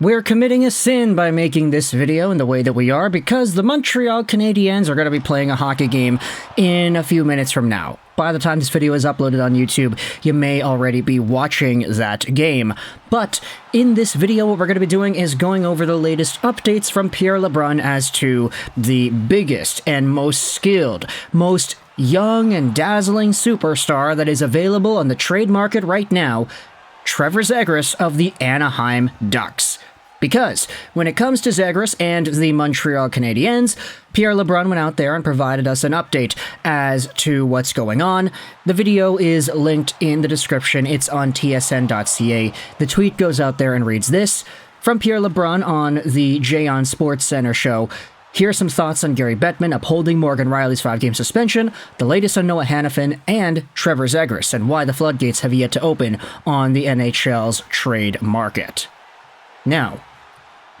We're committing a sin by making this video in the way that we are because the Montreal Canadiens are going to be playing a hockey game in a few minutes from now. By the time this video is uploaded on YouTube, you may already be watching that game. But in this video, what we're going to be doing is going over the latest updates from Pierre LeBrun as to the biggest and most skilled, most young and dazzling superstar that is available on the trade market right now, Trevor Zegras of the Anaheim Ducks. Because when it comes to Zegras and the Montreal Canadiens, Pierre LeBrun went out there and provided us an update as to what's going on. The video is linked in the description. It's on tsn.ca. The tweet goes out there and reads this. From Pierre LeBrun on the Jay on Sports Center show. Here are some thoughts on Gary Bettman upholding Morgan Rielly's 5-game suspension, the latest on Noah Hanifin, and Trevor Zegras, and why the floodgates have yet to open on the NHL's trade market. Now,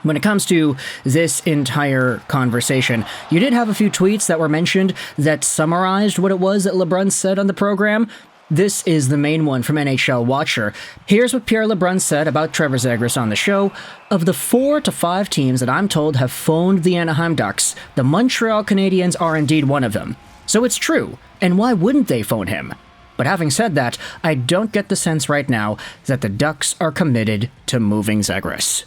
when it comes to this entire conversation, you did have a few tweets that were mentioned that summarized what it was that LeBrun said on the program. This is the main one from NHL Watcher. Here's what Pierre LeBrun said about Trevor Zegras on the show. Of the 4 to 5 teams that I'm told have phoned the Anaheim Ducks, the Montreal Canadiens are indeed one of them. So it's true, and why wouldn't they phone him? But having said that, I don't get the sense right now that the Ducks are committed to moving Zegras.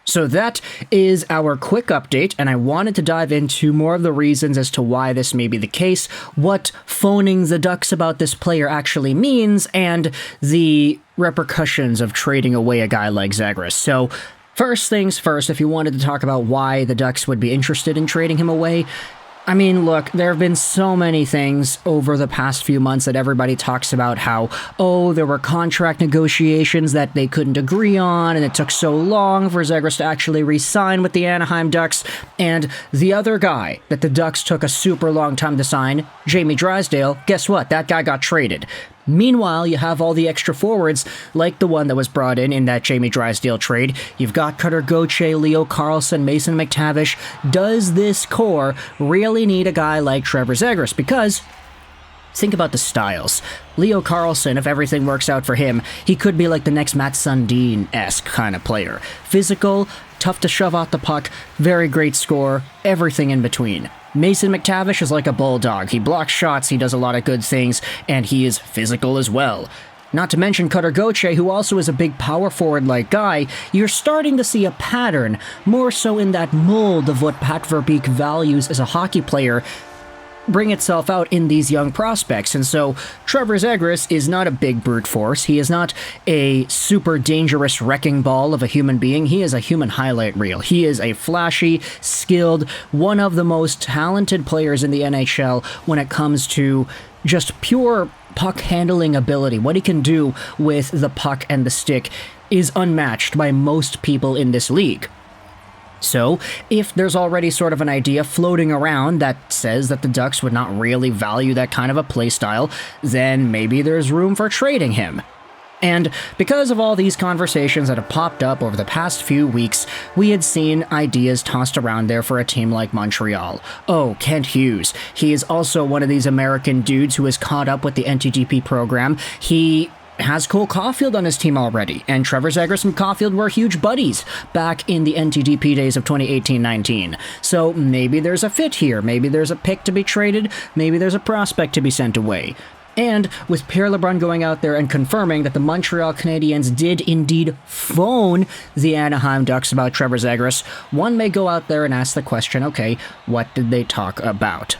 So that is our quick update, and I wanted to dive into more of the reasons as to why this may be the case, what phoning the Ducks about this player actually means, and the repercussions of trading away a guy like Zegras. So first things first, if you wanted to talk about why the Ducks would be interested in trading him away, I mean, look, there have been so many things over the past few months that everybody talks about how, oh, there were contract negotiations that they couldn't agree on, and it took so long for Zegras to actually re-sign with the Anaheim Ducks, and the other guy that the Ducks took a super long time to sign, Jamie Drysdale, guess what? That guy got traded. Meanwhile, you have all the extra forwards, like the one that was brought in that Jamie Drysdale trade. You've got Cutter Gauthier, Leo Carlsson, Mason McTavish. Does this core really need a guy like Trevor Zegras? Because think about the styles. Leo Carlsson, if everything works out for him, he could be like the next Matt Sundin-esque kind of player. Physical, tough to shove out the puck, very great score, everything in between. Mason McTavish is like a bulldog. He blocks shots, he does a lot of good things, and he is physical as well. Not to mention Cutter Gauthier, who also is a big power forward-like guy. You're starting to see a pattern, more so in that mold of what Pat Verbeek values as a hockey player, bring itself out in these young prospects. And so Trevor Zegras is not a big brute force. He is not a super dangerous wrecking ball of a human being. He is a human highlight reel. He is a flashy, skilled, one of the most talented players in the NHL when it comes to just pure puck handling ability. What he can do with the puck and the stick is unmatched by most people in this league. So, if there's already sort of an idea floating around that says that the Ducks would not really value that kind of a playstyle, then maybe there's room for trading him. And because of all these conversations that have popped up over the past few weeks, we had seen ideas tossed around there for a team like Montreal. Oh, Kent Hughes. He is also one of these American dudes who is caught up with the NTDP program. He has Cole Caulfield on his team already, and Trevor Zegras and Caulfield were huge buddies back in the NTDP days of 2018-19. So maybe there's a fit here, maybe there's a pick to be traded, maybe there's a prospect to be sent away. And with Pierre LeBrun going out there and confirming that the Montreal Canadiens did indeed phone the Anaheim Ducks about Trevor Zegras, one may go out there and ask the question, okay, what did they talk about?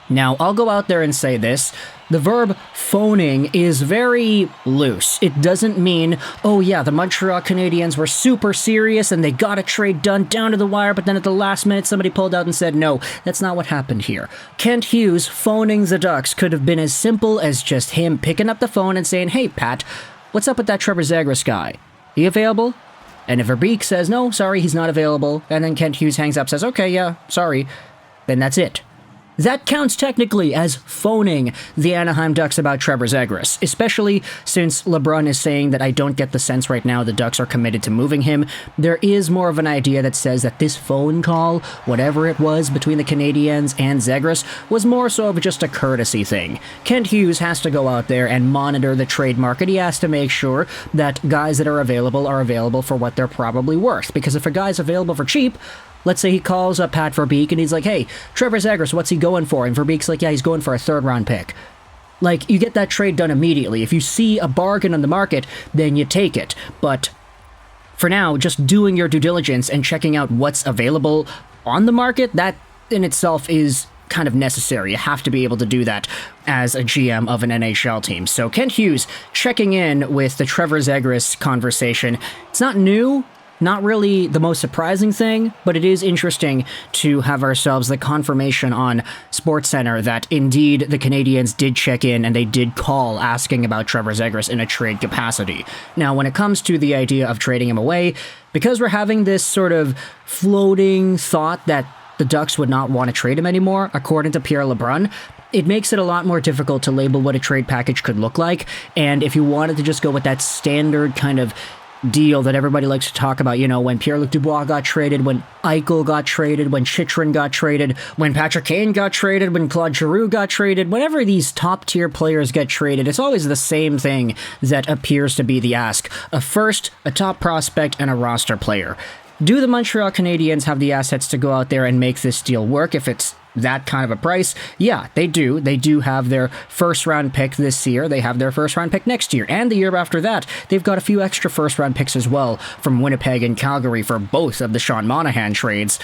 Now, I'll go out there and say this. The verb phoning is very loose. It doesn't mean, oh yeah, the Montreal Canadiens were super serious and they got a trade done down to the wire, but then at the last minute somebody pulled out and said, no, that's not what happened here. Kent Hughes phoning the Ducks could have been as simple as just him picking up the phone and saying, hey Pat, what's up with that Trevor Zegras guy? He available? And if Verbeek says, no, sorry, he's not available, and then Kent Hughes hangs up, says, okay, yeah, sorry, then that's it. that counts technically as phoning the Anaheim Ducks about Trevor Zegras, especially since LeBrun is saying that I don't get the sense right now the Ducks are committed to moving him. There is more of an idea that says that this phone call, whatever it was between the Canadiens and Zegras, was more so of just a courtesy thing. Kent Hughes has to go out there and monitor the trade market. He has to make sure that guys that are available for what they're probably worth, because if a guy's available for cheap, let's say he calls up Pat Verbeek and he's like, hey, Trevor Zegras, what's he going for? And Verbeek's like, yeah, he's going for a third-round pick. Like, you get that trade done immediately. If you see a bargain on the market, then you take it. But for now, just doing your due diligence and checking out what's available on the market, that in itself is kind of necessary. You have to be able to do that as a GM of an NHL team. So Kent Hughes checking in with the Trevor Zegras conversation. It's not new. Not really the most surprising thing, but it is interesting to have ourselves the confirmation on SportsCenter that indeed the Canadiens did check in and they did call asking about Trevor Zegras in a trade capacity. Now, when it comes to the idea of trading him away, because we're having this sort of floating thought that the Ducks would not want to trade him anymore, according to Pierre LeBrun, it makes it a lot more difficult to label what a trade package could look like. And if you wanted to just go with that standard kind of deal that everybody likes to talk about, you know, when Pierre-Luc Dubois got traded, when Eichel got traded, when Chychrun got traded, when Patrick Kane got traded, when Claude Giroux got traded, whenever these top-tier players get traded, it's always the same thing that appears to be the ask. A first, a top prospect, and a roster player. Do the Montreal Canadiens have the assets to go out there and make this deal work if it's that kind of a price? Yeah, they do. They do have their first-round pick this year. They have their first-round pick next year. And the year after that, they've got a few extra first-round picks as well from Winnipeg and Calgary for both of the Sean Monahan trades.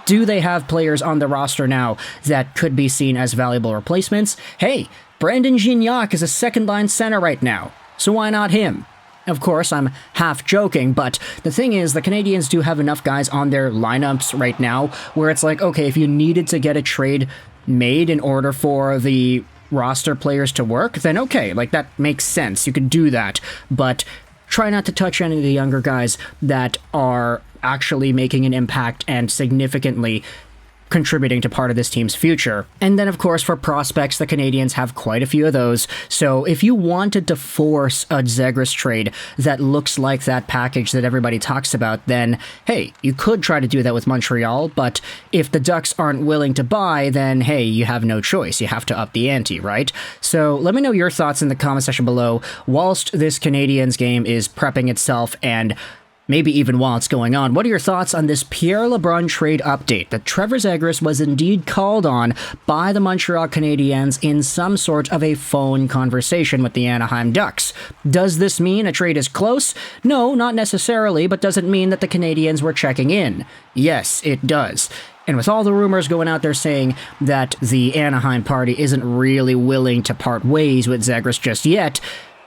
Do they have players on the roster now that could be seen as valuable replacements? Hey, Brandon Gignac is a second-line center right now, so why not him? Of course, I'm half joking, but the thing is, the Canadiens do have enough guys on their lineups right now where it's like, okay, if you needed to get a trade made in order for the roster players to work, then okay, like that makes sense. You could do that, but try not to touch any of the younger guys that are actually making an impact and significantly contributing to part of this team's future. And then, of course, for prospects, the Canadiens have quite a few of those. So if you wanted to force a Zegras trade that looks like that package that everybody talks about, then, hey, you could try to do that with Montreal, but if the Ducks aren't willing to buy, then, hey, you have no choice. You have to up the ante, right? So let me know your thoughts in the comment section below whilst this Canadiens game is prepping itself and maybe even while it's going on. What are your thoughts on this Pierre LeBrun trade update that Trevor Zegras was indeed called on by the Montreal Canadiens in some sort of a phone conversation with the Anaheim Ducks? Does this mean a trade is close? No, not necessarily, but does it mean that the Canadiens were checking in? Yes, it does. And with all the rumors going out there saying that the Anaheim party isn't really willing to part ways with Zegras just yet,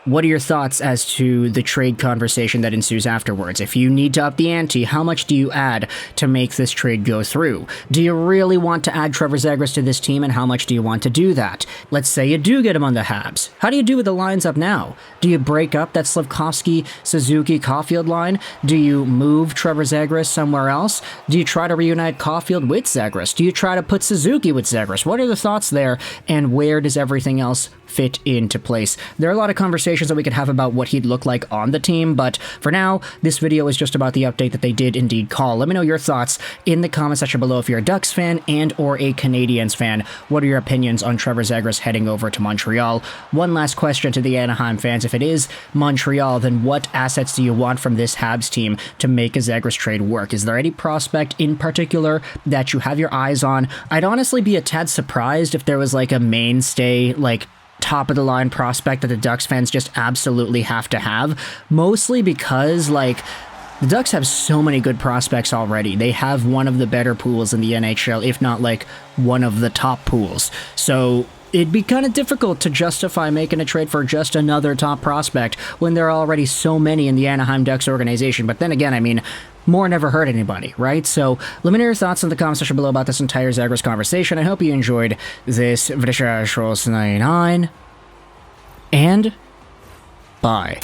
what are your thoughts as to the trade conversation that ensues afterwards? If you need to up the ante, how much do you add to make this trade go through? Do you really want to add Trevor Zegras to this team, and how much do you want to do that? Let's say you do get him on the Habs. How do you do with the lines up now? Do you break up that Slafkovsky, Suzuki, Caulfield line? Do you move Trevor Zegras somewhere else? Do you try to reunite Caulfield with Zegras? Do you try to put Suzuki with Zegras? What are the thoughts there, and where does everything else fit into place? There are a lot of conversations that we could have about what he'd look like on the team, but for now, this video is just about the update that they did indeed call. Let me know your thoughts in the comment section below if you're a Ducks fan and or a Canadiens fan. What are your opinions on Trevor Zegras heading over to Montreal? One last question to the Anaheim fans. If it is Montreal, then what assets do you want from this Habs team to make a Zegras trade work? Is there any prospect in particular that you have your eyes on? I'd honestly be a tad surprised if there was like a mainstay, like top-of-the-line prospect that the Ducks fans just absolutely have to have, mostly because, like, the Ducks have so many good prospects already. They have one of the better pools in the NHL, if not, like, one of the top pools. So it'd be kind of difficult to justify making a trade for just another top prospect when there are already so many in the Anaheim Ducks organization. But then again, I mean, more never hurt anybody, right? So let me know your thoughts in the comment section below about this entire Zegras conversation. I hope you enjoyed this video, and bye.